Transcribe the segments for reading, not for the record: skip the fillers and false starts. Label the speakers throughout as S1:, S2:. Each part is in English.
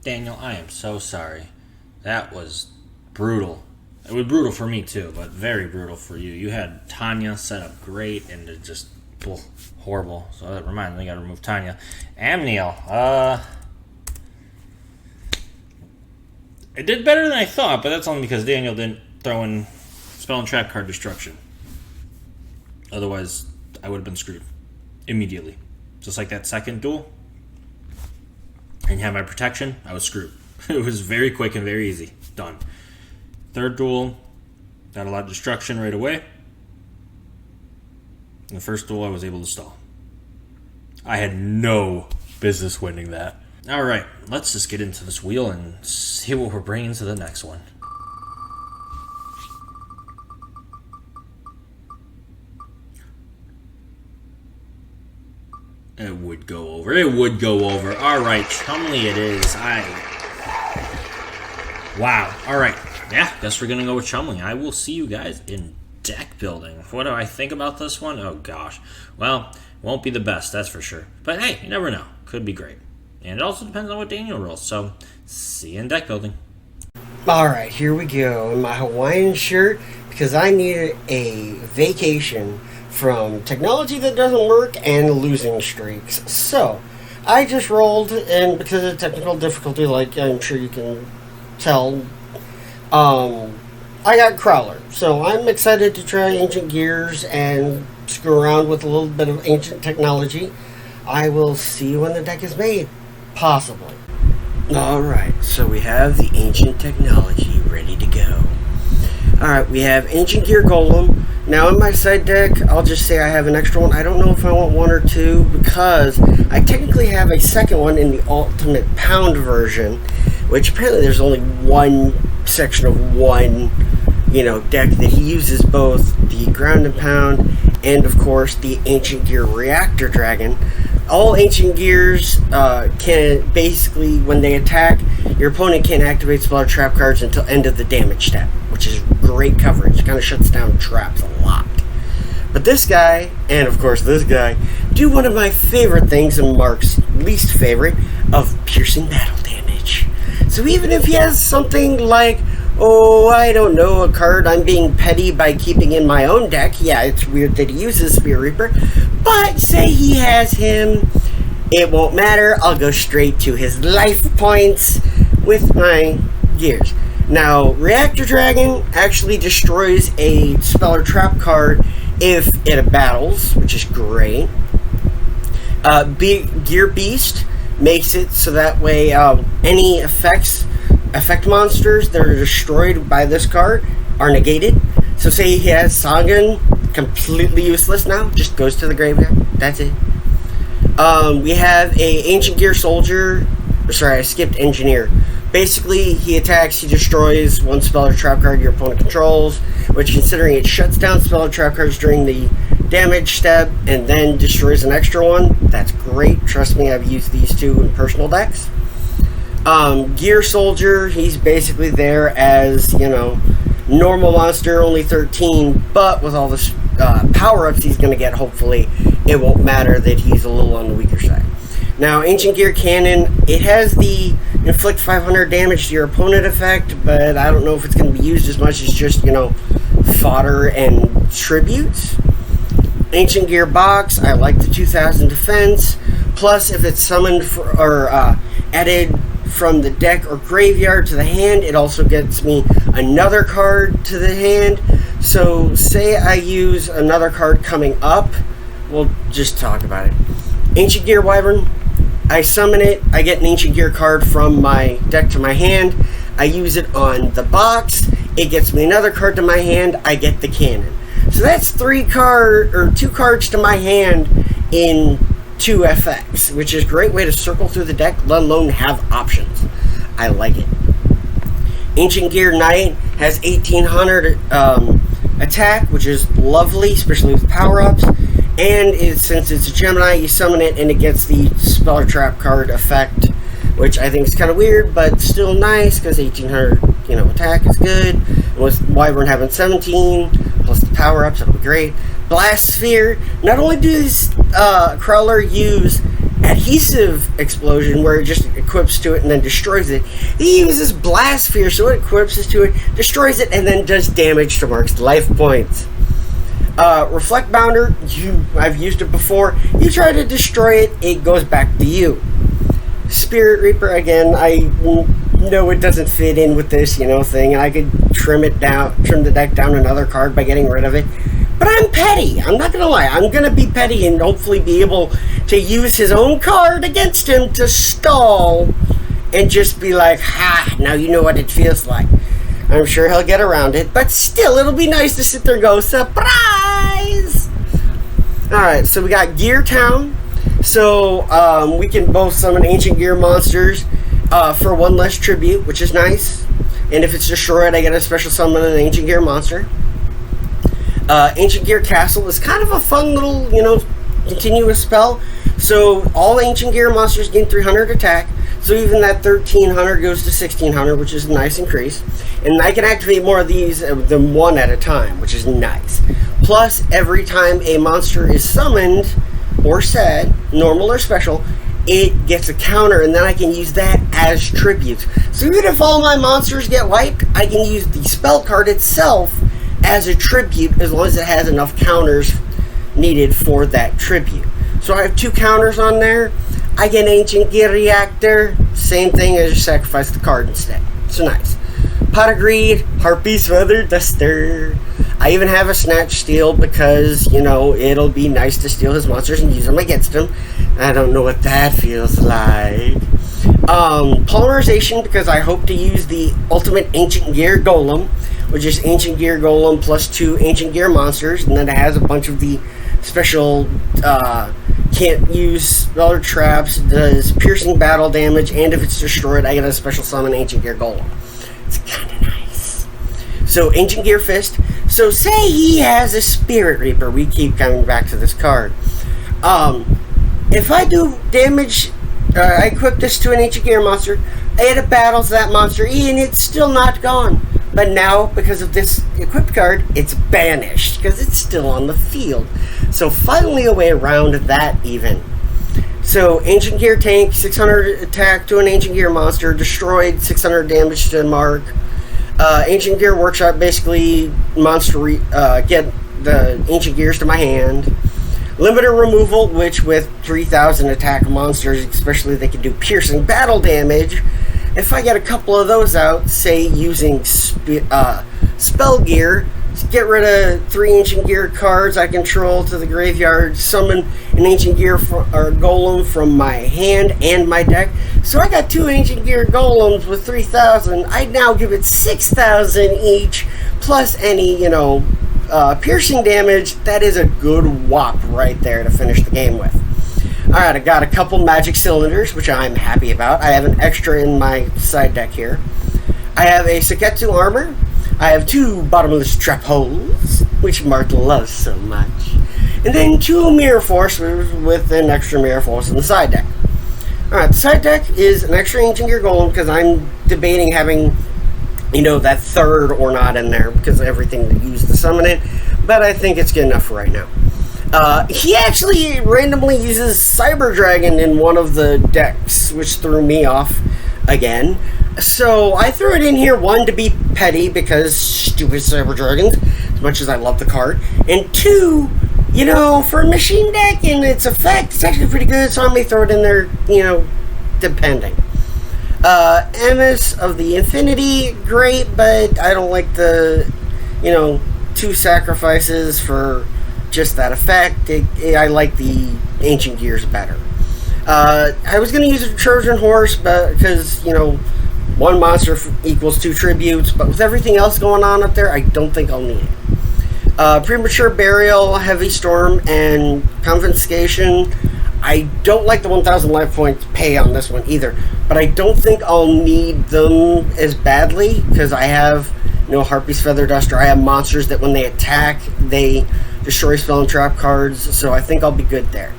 S1: Daniel, I am so sorry. That was brutal. It was brutal for me too, but very brutal for you. You had Tanya set up great, and it just horrible. So that reminds me, I gotta remove Tanya. Amneal, it did better than I thought, but that's only because Daniel didn't throw in spell and trap card destruction. Otherwise, I would have been screwed immediately. Just like that second duel, and you have my protection, I was screwed. It was very quick and very easy. Done. Third duel, got a lot of destruction right away. In the first duel, I was able to stall. I had no business winning that. Alright, let's just get into this wheel and see what we're bringing to the next one. It would go over. It would go over. Alright, Chumley it is. Wow. Alright. Yeah, guess we're going to go with Chumley. I will see you guys in deck building. What do I think about this one? Oh, gosh. Well, won't be the best, that's for sure. But hey, you never know. Could be great. And it also depends on what Daniel rolls. So, see you in deck building.
S2: Alright, here we go. In my Hawaiian shirt, because I needed a vacation from technology that doesn't work and losing streaks. So, I just rolled, and because of technical difficulty, like I'm sure you can tell, I got Crowler. So I'm excited to try Ancient Gears and screw around with a little bit of ancient technology. I will see you when the deck is made. Possibly. Alright, so we have the ancient technology ready to go. Alright, we have Ancient Gear Golem. Now in my side deck, I'll just say I have an extra one. I don't know if I want one or two, because I technically have a second one in the Ultimate Pound version, which apparently there's only one section of one, deck that he uses both the Ground and Pound and, of course, the Ancient Gear Reactor Dragon. All Ancient Gears can basically, when they attack, your opponent can't activate spell or trap cards until end of the damage step, which is great coverage. It kind of shuts down traps a lot. But this guy, and of course this guy, do one of my favorite things and Mark's least favorite, of piercing battle damage. So even if he has something like, I don't know, a card I'm being petty by keeping in my own deck, yeah, it's weird that he uses Spear Reaper, but say he has him, it won't matter, I'll go straight to his life points with my gears. Now, Reactor Dragon actually destroys a spell or trap card if it battles, which is great. Gear Beast makes it so that way any effect monsters that are destroyed by this card are negated. So say he has Sagan, completely useless now, just goes to the graveyard. That's it. We have a Ancient Gear Soldier. Sorry, I skipped Engineer. Basically, he attacks, he destroys one spell or trap card your opponent controls, which, considering it shuts down spell or trap cards during the damage step and then destroys an extra one, that's great. Trust me, I've used these two in personal decks. Gear Soldier, he's basically there as, normal monster, only 13, but with all the power-ups he's going to get, hopefully, it won't matter that he's a little on the weaker side. Now, Ancient Gear Cannon, it has the inflict 500 damage to your opponent effect, but I don't know if it's going to be used as much as just, fodder and tributes. Ancient Gear Box, I like the 2000 defense, plus if it's summoned or added from the deck or graveyard to the hand, it also gets me another card to the hand. So, say I use another card coming up, we'll just talk about it. Ancient Gear Wyvern, I summon it, I get an Ancient Gear card from my deck to my hand, I use it on the box, it gets me another card to my hand, I get the cannon. So that's 2 cards to my hand in 2 FX, which is a great way to circle through the deck, let alone have options. I like it. Ancient Gear Knight has 1800 attack, which is lovely, especially with power-ups. And since it's a Gemini, you summon it and it gets the spell or trap card effect, which I think is kind of weird, but still nice, because 1800, attack is good. And with Wyvern having 17, plus the power-ups, it'll be great. Blast Sphere, not only does Crowler use adhesive explosion where it just equips to it and then destroys it. He uses blast sphere, so it equips to it, destroys it, and then does damage to Mark's life points. Reflect Bounder, I've used it before. You try to destroy it, it goes back to you. Spirit Reaper, again, I know it doesn't fit in with this, thing, and I could trim the deck down another card by getting rid of it. But I'm petty. I'm not gonna lie. I'm gonna be petty and hopefully be able to use his own card against him to stall and just be like, ha, now you know what it feels like. I'm sure he'll get around it, but still, it'll be nice to sit there and go, surprise! Alright, so we got Gear Town. So, we can both summon Ancient Gear monsters for one less tribute, which is nice. And if it's destroyed, I get a special summon an Ancient Gear monster. Ancient Gear Castle is kind of a fun little, continuous spell. So all Ancient Gear monsters gain 300 attack. So even that 1300 goes to 1600, which is a nice increase. And I can activate more of these than one at a time, which is nice. Plus, every time a monster is summoned or said, normal or special, it gets a counter, and then I can use that as tributes. So even if all my monsters get wiped, I can use the spell card itself as a tribute, as long as it has enough counters needed for that tribute. So I have 2 counters on there. I get Ancient Gear Reactor, same thing as sacrifice the card instead. So nice. Pot of Greed, Harpy's Feather Duster. I even have a Snatch Steal because, it'll be nice to steal his monsters and use them against him. I don't know what that feels like. Polymerization, because I hope to use the Ultimate Ancient Gear Golem, which is Ancient Gear Golem plus 2 Ancient Gear monsters, and then it has a bunch of the special, can't use spell traps, does piercing battle damage, and if it's destroyed, I get a special summon Ancient Gear Golem. It's kind of nice. So, Ancient Gear Fist. So, say he has a Spirit Reaper. We keep coming back to this card. If I do damage, I equip this to an Ancient Gear monster, it battles that monster, and it's still not gone. But now, because of this equipped card, it's banished, because it's still on the field. So finally a way around that even. So, Ancient Gear Tank, 600 attack to an Ancient Gear monster, destroyed, 600 damage to Mark. Ancient Gear Workshop, basically, get the Ancient Gears to my hand. Limiter Removal, which with 3000 attack monsters, especially they can do piercing battle damage. If I get a couple of those out, say using Spell Gear, get rid of 3 Ancient Gear cards I control to the graveyard, summon an Ancient Gear or Golem from my hand and my deck. So I got 2 Ancient Gear Golems with 3000. I now give it 6000 each, plus any, piercing damage. That is a good whop right there to finish the game with. Alright, I got a couple magic cylinders, which I'm happy about. I have an extra in my side deck here. I have a Seketsu armor. I have 2 bottomless trap holes, which Mark loves so much. And then 2 mirror forces with an extra mirror force in the side deck. Alright, the side deck is an extra Ancient Gear Golem because I'm debating having, that third or not in there because of everything to use to summon it. But I think it's good enough for right now. He actually randomly uses Cyber Dragon in one of the decks, which threw me off again. So I threw it in here, 1, to be petty, because stupid Cyber Dragons, as much as I love the card. And 2, for a machine deck and its effect, it's actually pretty good, so I may throw it in there, depending. MS of the Infinity, great, but I don't like the, 2 sacrifices for just that effect. I like the Ancient Gears better. I was going to use a Trojan Horse, but because, 1 monster equals 2 tributes, but with everything else going on up there, I don't think I'll need it. Premature Burial, Heavy Storm, and Confiscation. I don't like the 1000 life points pay on this one either, but I don't think I'll need them as badly, because I have, Harpy's Feather Duster. I have monsters that when they attack, they destroy spell and trap cards, so I think I'll be good there.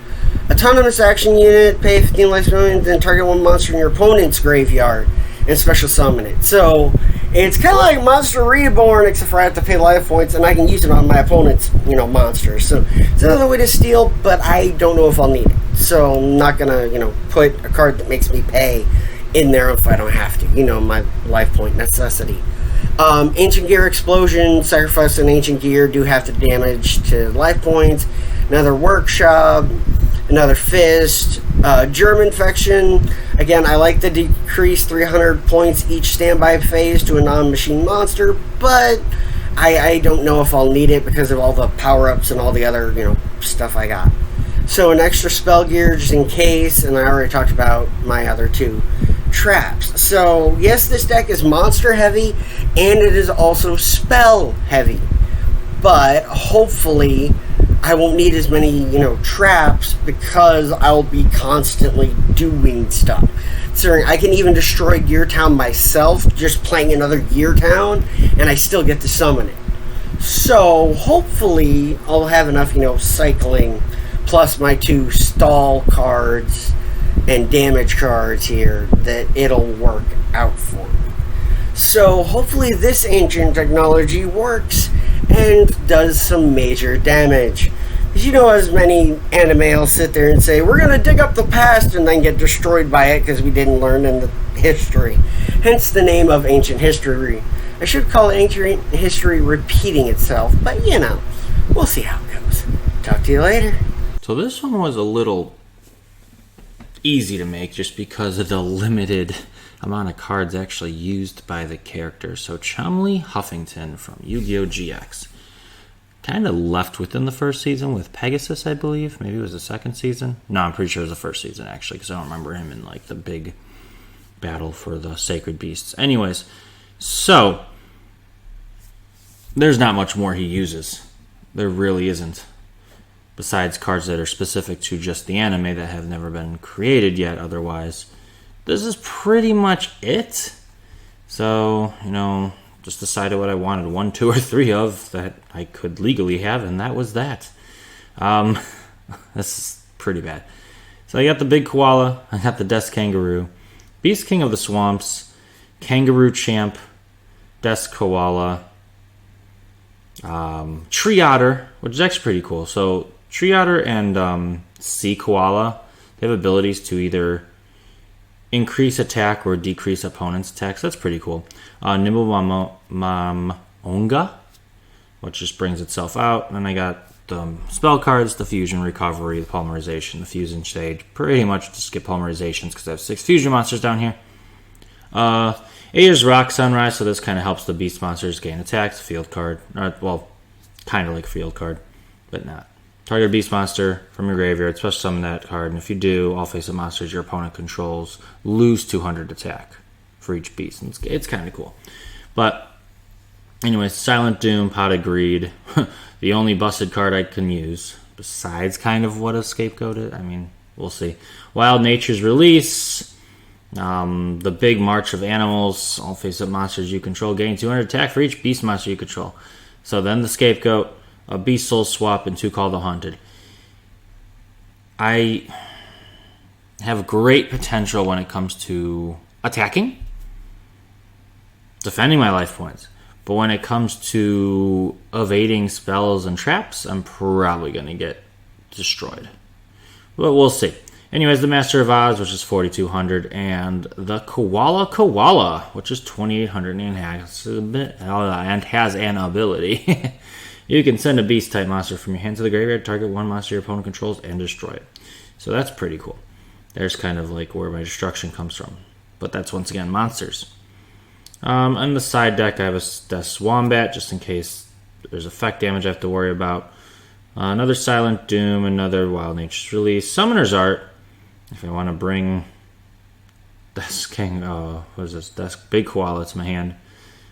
S2: Autonomous Action Unit, pay 15 life points, then target 1 monster in your opponent's graveyard and special summon it. So It's kind of like Monster Reborn, except for I have to pay life points, and I can use it on my opponent's, monsters. So it's another way to steal, but I don't know if I'll need it. So I'm not gonna, put a card that makes me pay in there if I don't have to. My life point necessity. Ancient Gear Explosion, sacrifice an Ancient Gear, do half the damage to life points. Another Workshop, another Fist, Germ Infection. Again, I like to decrease 300 points each standby phase to a non-machine monster, but I don't know if I'll need it because of all the power-ups and all the other, stuff I got. So an extra Spell Gear just in case, and I already talked about my other two traps. So yes, this deck is monster heavy and it is also spell heavy, but hopefully I won't need as many traps because I'll be constantly doing stuff. So I can even destroy Gear Town myself just playing another Gear Town and I still get to summon it. So hopefully I'll have enough cycling plus my 2 stall cards and damage cards here that it'll work out for me. So hopefully this ancient technology works and does some major damage. Because as many anime will sit there and say, we're going to dig up the past and then get destroyed by it because we didn't learn in the history. Hence the name of ancient history. I should call it ancient history repeating itself, but we'll see how it goes. Talk to you later.
S1: So this one was a little easy to make just because of the limited amount of cards actually used by the character. So Chumley Huffington from Yu-Gi-Oh! GX. Kind of left within the first season with Pegasus, I believe. Maybe it was the second season. No, I'm pretty sure it was the first season, actually, because I don't remember him in, the big battle for the Sacred Beasts. Anyways, so there's not much more he uses. There really isn't. Besides cards that are specific to just the anime that have never been created yet otherwise. This is pretty much it. So, just decided what I wanted 1, 2, or 3 of that I could legally have, and that was that. This is pretty bad. So I got the Big Koala, I got the Desk Kangaroo, Beast King of the Swamps, Kangaroo Champ, Desk Koala, Tree Otter, which is actually pretty cool. So Tree Otter and Sea Koala, they have abilities to either increase attack or decrease opponent's attack, so that's pretty cool. Nimble Mamonga, which just brings itself out. And I got the spell cards, the Fusion Recovery, the Polymerization, the Fusion Stage. Pretty much just skip polymerizations because I have 6 fusion monsters down here. Ader's Rock Sunrise, so this kind of helps the beast monsters gain attacks. Field card. Well, kind of like a field card, but not. Target a beast monster from your graveyard, special summon that card, and if you do, all face-up monsters your opponent controls lose 200 attack for each beast. And it's kind of cool. But, anyways, Silent Doom, Pot of Greed, the only busted card I can use, besides kind of what a scapegoat is. I mean, we'll see. Wild Nature's Release, the Big March of Animals, all face-up monsters you control gain 200 attack for each beast monster you control. So then the scapegoat, a Beast Soul Swap, and 2 Call the Haunted. I have great potential when it comes to attacking, defending my life points. But when it comes to evading spells and traps, I'm probably going to get destroyed. But we'll see. Anyways, the Master of Oz, which is 4,200, and the Koala, which is 2,800 and has an ability. You can send a beast-type monster from your hand to the graveyard, target one monster your opponent controls, and destroy it. So that's pretty cool. There's kind of like where my destruction comes from. But that's, once again, monsters. On the side deck, I have a Death Wombat, just in case there's effect damage I have to worry about. Another Silent Doom, another Wild Nature's Release. Summoner's Art, if I want to bring Desk King, what is this? Desk Big Koala to my hand.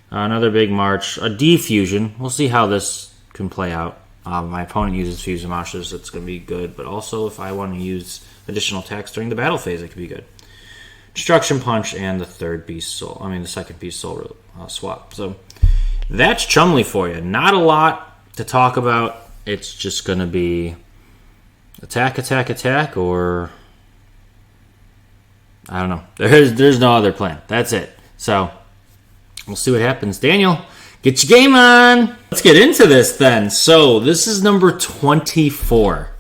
S1: Another Big March, a D-Fusion. We'll see how this can play out. My opponent uses Fusion Monsters, it's going to be good, but also if I want to use additional attacks during the battle phase, it could be good. Destruction Punch and the second Beast Soul swap. So that's Chumley for you. Not a lot to talk about. It's just going to be attack, or I don't know. There's no other plan. That's it. So We'll see what happens. Daniel, get your game on. Let's get into this then. So this is number 24.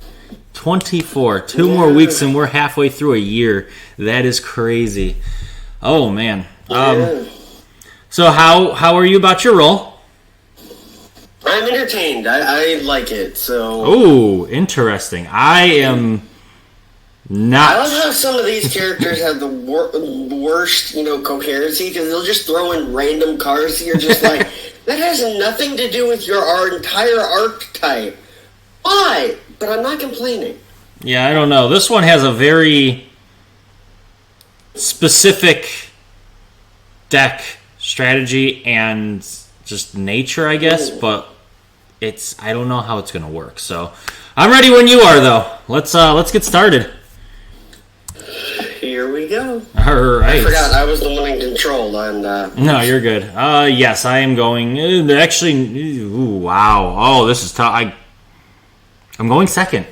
S1: 24. 2 more weeks and we're halfway through a year. That is crazy. Oh, man. So how are you about your roll?
S2: I'm entertained. I like it. So.
S1: Oh, interesting. I am not.
S2: I love how some of these characters have the worst, coherency, because they'll just throw in random cards. You're just like, that has nothing to do with our entire archetype. Why? But I'm not complaining.
S1: Yeah, I don't know. This one has a very specific deck strategy and just nature, I guess, but I don't know how it's going to work. So I'm ready when you are, though. Let's get started.
S2: Here we go.
S1: All right.
S2: I forgot I was the one in control. And
S1: no, you're good. Yes, I am going. Actually, wow. Oh, this is tough. I'm going second.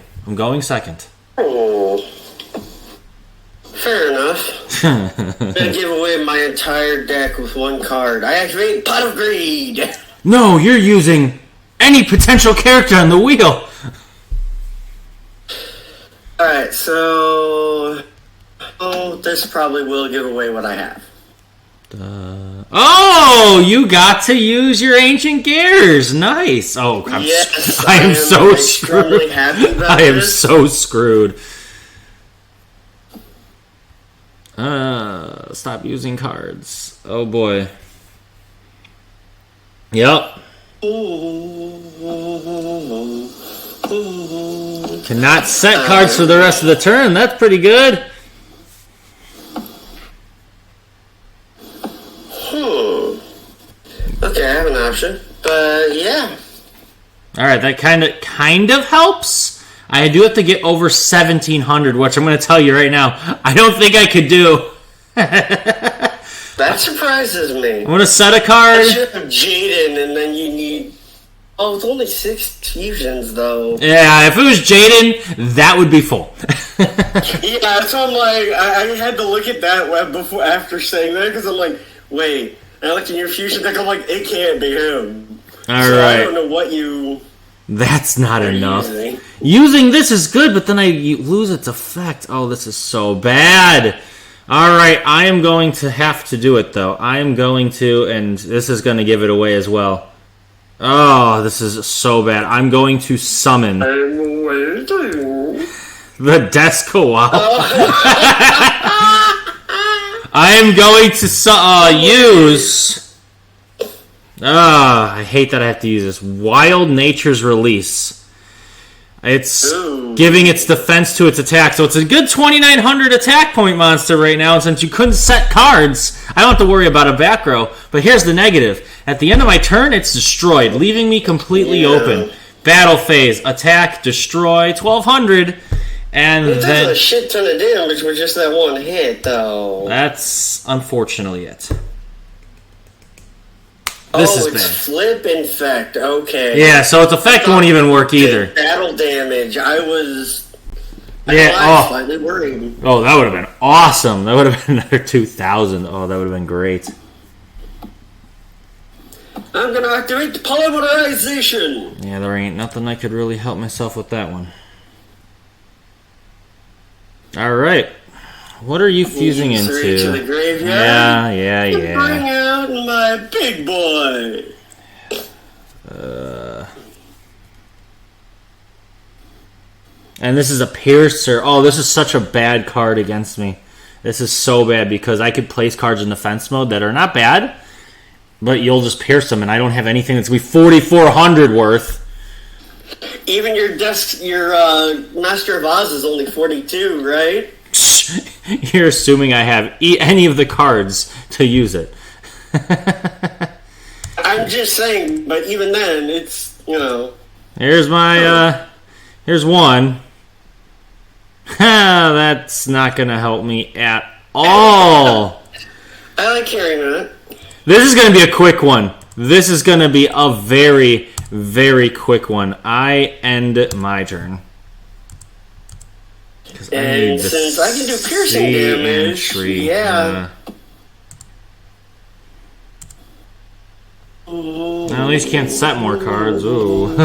S2: Oh, fair enough. I'm gonna give away my entire deck with one card. I activate Pot of Greed.
S1: No, you're using any potential character on the wheel.
S2: Alright, so... this probably will give away what I have.
S1: Oh, you got to use your Ancient Gears. Nice. Oh,
S2: yes,
S1: I am so
S2: screwed. Happy about
S1: I am so screwed. Stop using cards. Oh, boy. Yep. Cannot set cards for the rest of the turn. That's pretty good.
S2: Okay, I have an option. But, yeah.
S1: Alright, that kind of helps. I do have to get over 1,700, which I'm going to tell you right now, I don't think I could do.
S2: That surprises me.
S1: I'm going to set a card.
S2: I should have Jaden, and then you need... Oh, it's only 6 fusions, though.
S1: Yeah, if it was Jaden, that would be full.
S2: Yeah, that's what I'm like. I had to look at that after saying that, because I'm like, wait. And I looked in your fusion deck, I'm like, it can't be him.
S1: Alright.
S2: I don't know what you...
S1: That's not enough. Using this is good, but then you lose its effect. Oh, this is so bad. Alright, I am going to have to do it, though. I am going to, and this is going to give it away as well. Oh, this is so bad. I'm going to summon
S2: I'm waiting.
S1: the Desk-Koala. I am going to use... I hate that I have to use this. Wild Nature's Release. It's giving its defense to its attack. So it's a good 2,900 attack point monster right now. And since you couldn't set cards, I don't have to worry about a back row. But here's the negative. At the end of my turn, it's destroyed, leaving me completely open. Battle phase. Attack, destroy, 1,200. And
S2: it does
S1: then
S2: a shit ton of damage with just that one hit, though.
S1: That's unfortunately it. This is bad.
S2: Flip Infect. Okay.
S1: Yeah, so its effect won't even work either.
S2: Battle damage. I was slightly worried.
S1: Oh, that would have been awesome. That would have been another 2,000. Oh, that would have been great.
S2: I'm gonna activate the polymerization.
S1: Yeah, there ain't nothing I could really help myself with that one. All right. What are you fusing into?
S2: To the graveyard.
S1: Yeah.
S2: Bring out my big boy.
S1: And this is a Piercer. Oh, this is such a bad card against me. This is so bad because I could place cards in defense mode that are not bad, but you'll just pierce them, and I don't have anything that's going to be 4,400 worth.
S2: Even your Master of Oz is only 42, right?
S1: You're assuming I have any of the cards to use it.
S2: I'm just saying, but even then, it's,
S1: Here's my, here's one. That's not going to help me at all.
S2: I like hearing that.
S1: This is going to be a quick one. This is going to be a very, very quick one. I end my turn.
S2: And since I can do piercing damage,
S1: At least can't set more cards. Ooh.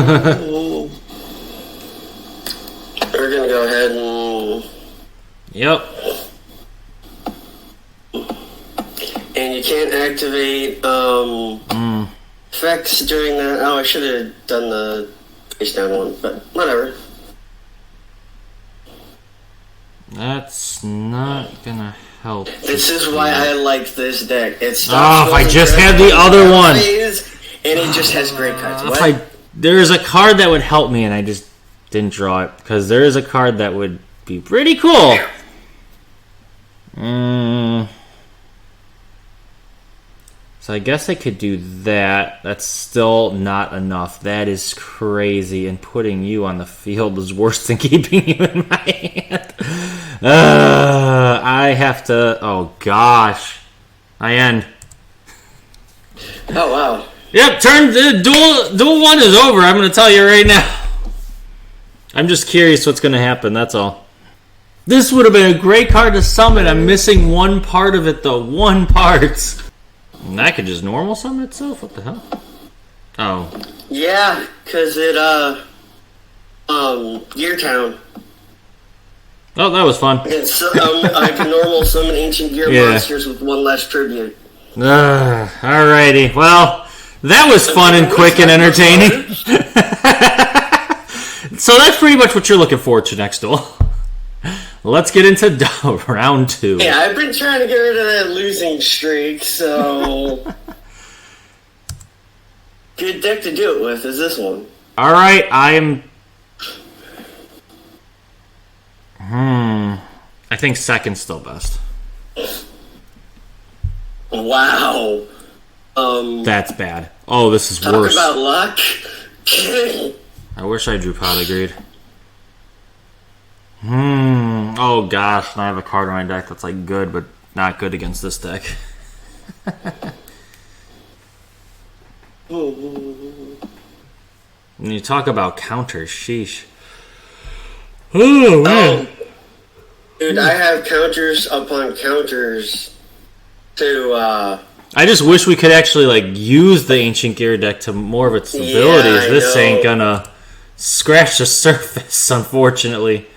S2: We're gonna go ahead and...
S1: Yep.
S2: And you can't activate effects during that. Oh, I should have done the face down one, but whatever.
S1: That's not gonna help.
S2: This is why I like this deck. It's
S1: if I just had the other one.
S2: And it just has great cards.
S1: There's a card that would help me, and I just didn't draw it, because there is a card that would be pretty cool. So I guess I could do that. That's still not enough. That is crazy. And putting you on the field is worse than keeping you in my hand. I have to... Oh, gosh. I end.
S2: Oh, wow.
S1: Yep, duel 1 is over. I'm going to tell you right now. I'm just curious what's going to happen. That's all. This would have been a great card to summon. I'm missing one part of it, though. One part. And I could just normal summon itself? What the hell? Oh.
S2: Yeah, because it, Gear Town.
S1: Oh, that was fun.
S2: It's, I can normal summon ancient gear monsters with one less tribute.
S1: Alrighty. Well, that was fun and quick and entertaining. So that's pretty much what you're looking forward to next duel. Let's get into round 2.
S2: Yeah, I've been trying to get rid of that losing streak, so... Good deck to do it with is this one.
S1: Alright, I think second's still best.
S2: Wow.
S1: That's bad. Oh, this is
S2: talk
S1: worse.
S2: Talk about luck.
S1: I wish I drew pot agreed. Oh gosh, I have a card in my deck that's like good, but not good against this deck. When you talk about counters, sheesh. Oh man.
S2: Dude, I have counters upon counters to
S1: I just wish we could actually like use the Ancient Gear deck to more of its abilities. This ain't gonna scratch the surface, unfortunately.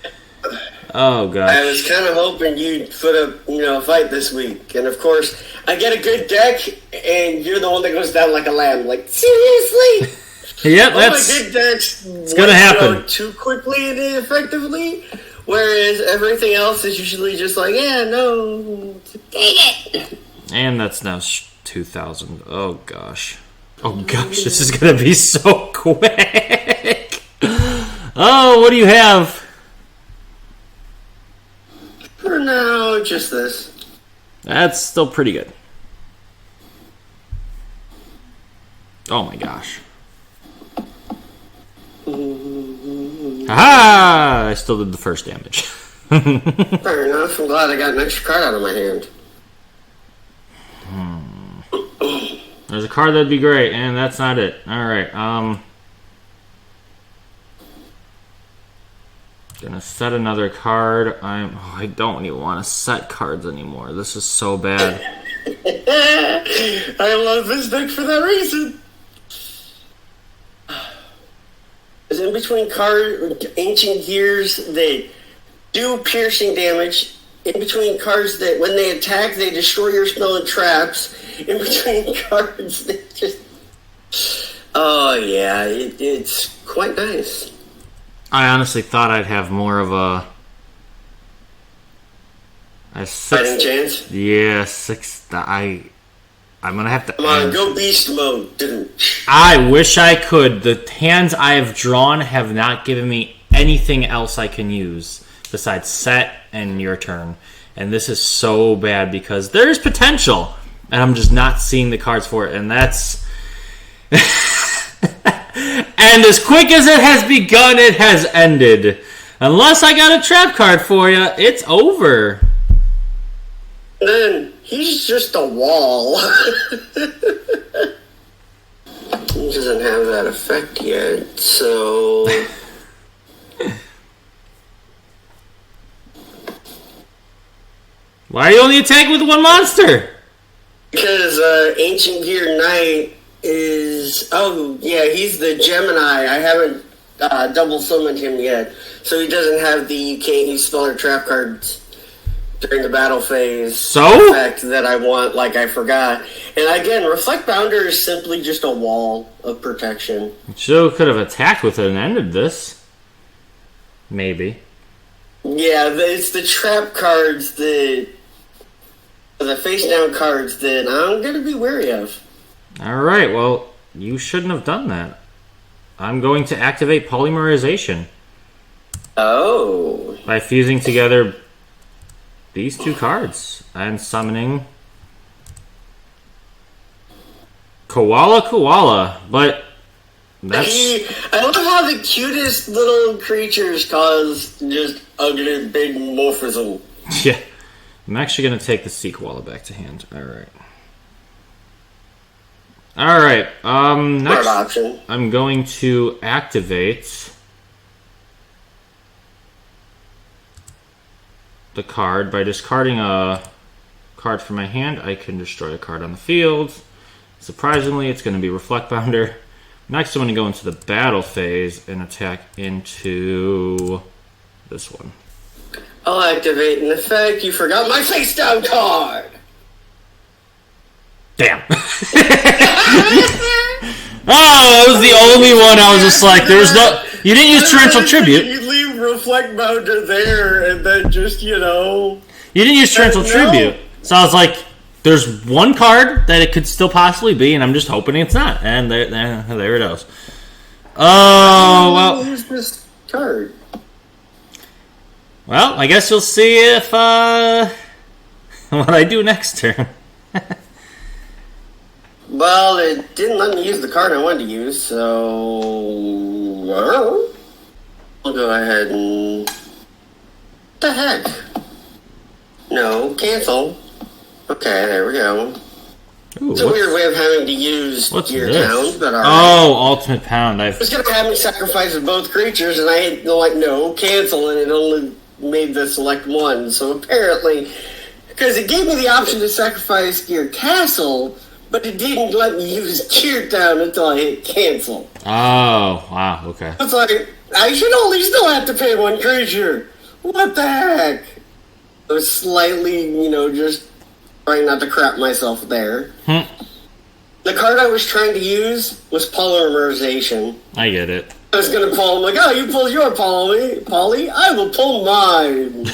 S1: Oh gosh.
S2: I was kind of hoping you'd put up, a fight this week, and of course, I get a good deck, and you're the one that goes down like a lamb. Like seriously?
S1: Yep,
S2: that's my good decks.
S1: It's gonna happen
S2: too quickly and ineffectively, whereas everything else is usually just like, yeah, no, dang it.
S1: And that's now 2,000. Oh gosh. Oh gosh, this is gonna be so quick. Oh, what do you have?
S2: For now, just this.
S1: That's still pretty good. Oh my gosh. Aha! I still did the first damage.
S2: Fair enough. I'm glad I got an extra card out of my hand.
S1: There's a card that'd be great, and that's not it. Alright, gonna set another card. I don't even want to set cards anymore. This is so bad.
S2: I love this deck for that reason. It's in between ancient gears that do piercing damage. In between cards that when they attack, they destroy your spell and traps. In between cards that just... Oh yeah, it's quite nice.
S1: I honestly thought I'd have more of a
S2: fighting chance?
S1: Yeah, 6. I'm gonna have to.
S2: Come on, go beast mode.
S1: I wish I could. The hands I have drawn have not given me anything else I can use besides set and your turn. And this is so bad because there's potential, and I'm just not seeing the cards for it. And that's. And as quick as it has begun, it has ended. Unless I got a trap card for you, it's over.
S2: Then he's just a wall. He doesn't have that effect yet, so...
S1: Why are you only attacking with one monster?
S2: Because Ancient Gear Knight is... Oh, yeah, he's the Gemini. I haven't double summoned him yet. So he doesn't have the you can't use smaller trap cards during the battle phase effect that I want, like I forgot. And again, Reflect Bounder is simply just a wall of protection.
S1: Joe could have attacked with it and ended this. Maybe.
S2: Yeah, it's the trap cards the face down cards that I'm going to be wary of.
S1: Alright, well, you shouldn't have done that. I'm going to activate Polymerization.
S2: Oh.
S1: By fusing together these two cards and summoning Koala, but that's...
S2: I love how the cutest little creatures cause just ugly big morphism.
S1: Yeah. I'm actually going to take the Sea Koala back to hand. Alright, next
S2: option.
S1: I'm going to activate the card by discarding a card from my hand. I can destroy a card on the field. Surprisingly, it's going to be Reflect Bounder. Next, I'm going to go into the battle phase and attack into this one.
S2: I'll activate an effect. You forgot my face down card!
S1: Damn. That was the only one I was just like, there's no... You didn't use Torrential Tribute.
S2: You leave Reflect Bounder there and then just,
S1: You didn't use Torrential Tribute. So I was like, there's one card that it could still possibly be, and I'm just hoping it's not. And there it goes. Oh, well...
S2: Use this card.
S1: Well, I guess you'll see if, what I do next turn.
S2: Well, it didn't let me use the card I wanted to use, so... Well, I'll go ahead and... What the heck? No, cancel. Okay, there we go.
S1: Ooh,
S2: it's a weird way of having to use your pound, but alright.
S1: Oh, Ultimate Pound.
S2: It was going to have me sacrifice both creatures, and I had no, cancel, and it only made the select one. So apparently, because it gave me the option to sacrifice Gear Castle, but it didn't let me use Gear Down until I hit cancel.
S1: Oh, wow, okay.
S2: It's like, I should only still have to pay one creature. What the heck? I was slightly, just trying not to crap myself there. The card I was trying to use was Polymerization.
S1: I get it.
S2: I was going to pull him like, oh, you pull your Polly, I will pull mine.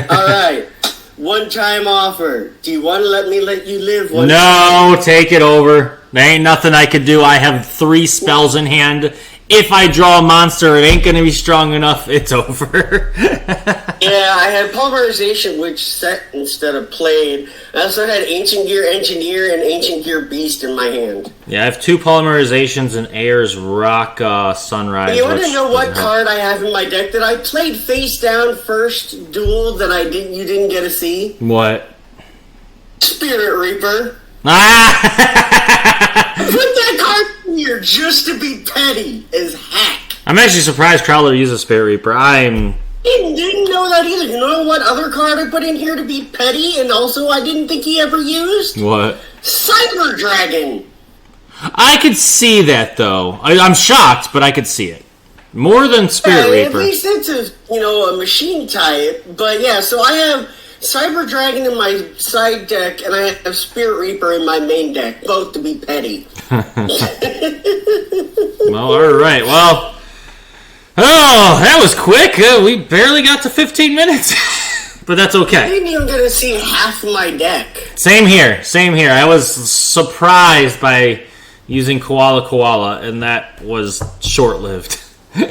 S2: Alright. One-time offer. Do you want to let you live one time?
S1: No, take it over. There ain't nothing I could do. I have 3 spells in hand. If I draw a monster, it ain't going to be strong enough. It's over.
S2: Yeah, I had Polymerization, which set instead of played. I also had Ancient Gear Engineer and Ancient Gear Beast in my hand.
S1: Yeah, I have 2 Polymerizations and Ayers Rock Sunrise.
S2: You want to know what card I have in my deck that I played face down first duel that you didn't get to see?
S1: What?
S2: Spirit Reaper.
S1: Ah!
S2: Put that card in here just to be petty as heck.
S1: I'm actually surprised Crowler uses Spirit Reaper. I
S2: didn't know that either. You know what other card I put in here to be petty and also I didn't think he ever used?
S1: What?
S2: Cyber Dragon.
S1: I could see that, though. I'm shocked, but I could see it. More than Spirit Reaper.
S2: At least it's a machine type. But yeah, so I have Cyber Dragon in my side deck, and I have Spirit Reaper in my main deck, both to be petty.
S1: Well, alright. Well, that was quick. We barely got to 15 minutes. But that's okay.
S2: I didn't even get to see half my deck.
S1: Same here. I was surprised by using Koala, and that was short-lived.
S2: Yeah.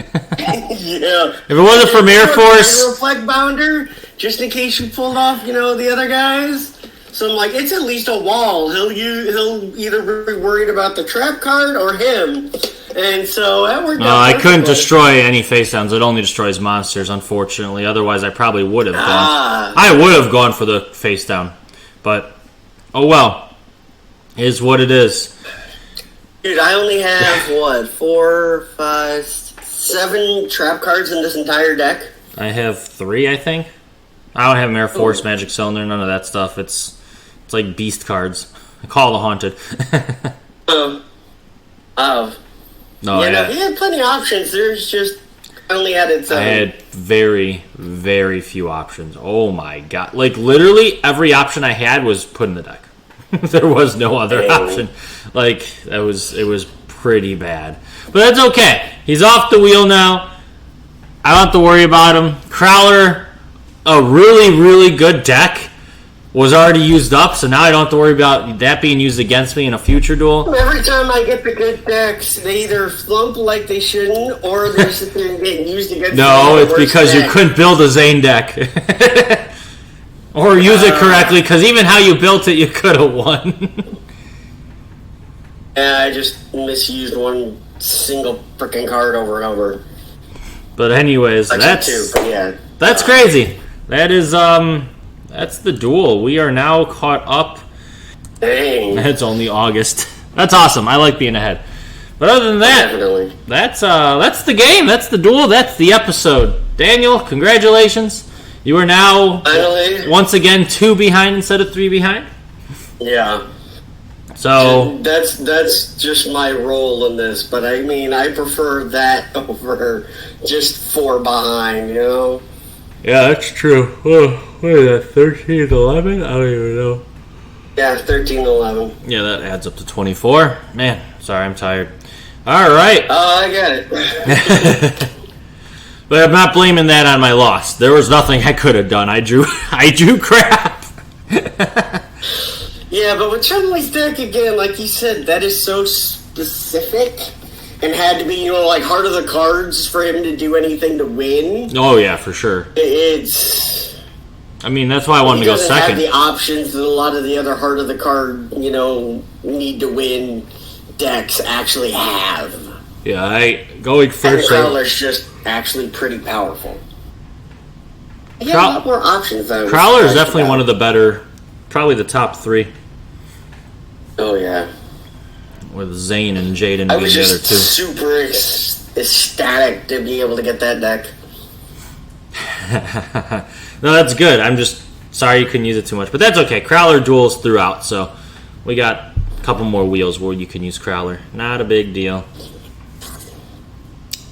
S1: If it wasn't for Mirror Force...
S2: Reflect Bounder, just in case you pulled off, the other guys. So I'm like, it's at least a wall. He'll either be worried about the trap card or him. And so that worked out.
S1: I couldn't destroy any face downs. It only destroys monsters, unfortunately. Otherwise, I probably would have gone. I would have gone for the face down. But, oh well. Is what it is.
S2: Dude, I only have, 4, 5, 7 trap cards in this entire deck?
S1: I have 3, I think. I don't have Mirror Force, Magic Cylinder, none of that stuff. It's like beast cards. I call the Haunted.
S2: Oh.
S1: No,
S2: No, he had plenty of options. There's just only added some.
S1: I had very, very few options. Oh my god. Like, literally every option I had was put in the deck. There was no other option. Like, it was pretty bad. But that's okay. He's off the wheel now. I don't have to worry about him. Crowler, a really, really good deck, was already used up, so now I don't have to worry about that being used against me in a future duel.
S2: Every time I get the good decks, they either flump like they shouldn't, or they sit there and get used against
S1: No, it's because you couldn't build a Zane deck. Or use it correctly, because even how you built it, you could have won.
S2: Yeah, I just misused one single freaking card over and over.
S1: But anyways, that's crazy. That is, that's the duel. We are now caught up.
S2: Dang.
S1: It's only August. That's awesome. I like being ahead. But other than that,
S2: Definitely.
S1: that's the game. That's the duel. That's the episode. Daniel, congratulations. You are now
S2: Finally.
S1: once again 2 behind instead of 3 behind.
S2: Yeah.
S1: So
S2: that's just my role in this, but I mean I prefer that over just 4 behind, you know?
S1: yeah, that's true. Oh, what is that? 13, 11? I don't even know.
S2: Yeah, 13-11.
S1: Yeah, that adds up to 24. Man, sorry, I'm tired. All right.
S2: Oh, I get it.
S1: But I'm not blaming that on my loss. There was nothing I could have done. I drew crap.
S2: Yeah, but with Chumley's deck, again, like you said, that is so specific and had to be, like Heart of the Cards for him to do anything to win.
S1: Oh, yeah, for sure.
S2: It's...
S1: I mean, that's why I wanted to go second.
S2: He doesn't have the options that a lot of the other Heart of the Card, need to win decks actually have.
S1: Yeah, going first.
S2: And Crowler's just actually pretty powerful. He has a lot more options, though.
S1: Crowler is definitely one of the better, probably the top 3.
S2: Oh, yeah.
S1: With Zane and Jaden being
S2: I was
S1: the other
S2: just
S1: 2.
S2: super ecstatic to be able to get that deck.
S1: No, that's good. I'm just sorry you couldn't use it too much. But that's okay. Crowler duels throughout, so we got a couple more wheels where you can use Crowler. Not a big deal.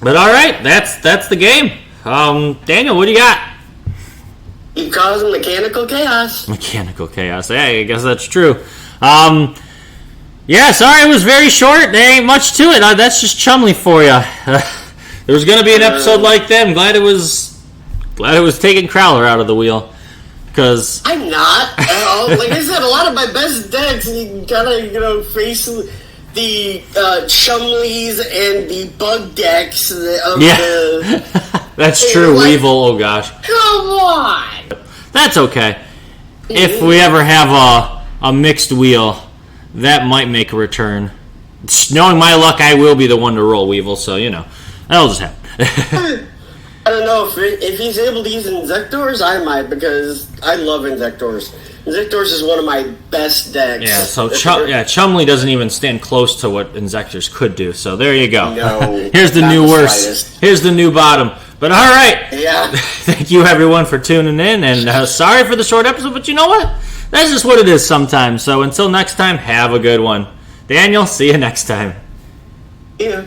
S1: But all right, that's the game. Daniel, what do you got?
S2: Keep causing mechanical chaos.
S1: Mechanical chaos. Hey, I guess that's true. Yeah, sorry it was very short. There ain't much to it. That's just Chumley for you. There was going to be an episode like that. I'm glad it was taking Crowler out of the wheel. Because
S2: I'm not. Like I said, a lot of my best decks, you gotta, face the Chumleys and the bug decks of the...
S1: That's true.
S2: Like,
S1: Weevil, oh gosh.
S2: Come on!
S1: That's okay. If we ever have a mixed wheel, that might make a return. Knowing my luck, I will be the one to roll Weevil, so, that'll just happen.
S2: I don't know if he's able to use Insectors, I might, because I love Insectors. Insectors is one of my best decks.
S1: Yeah, so Chumley doesn't even stand close to what Insectors could do, so there you go.
S2: No,
S1: Here's the new worst.
S2: Slightest.
S1: Here's the new bottom. But all right.
S2: Yeah.
S1: Thank you, everyone, for tuning in, and sorry for the short episode, but you know what? That's just what it is sometimes. So until next time, have a good one. Daniel, see you next time.
S2: Yeah.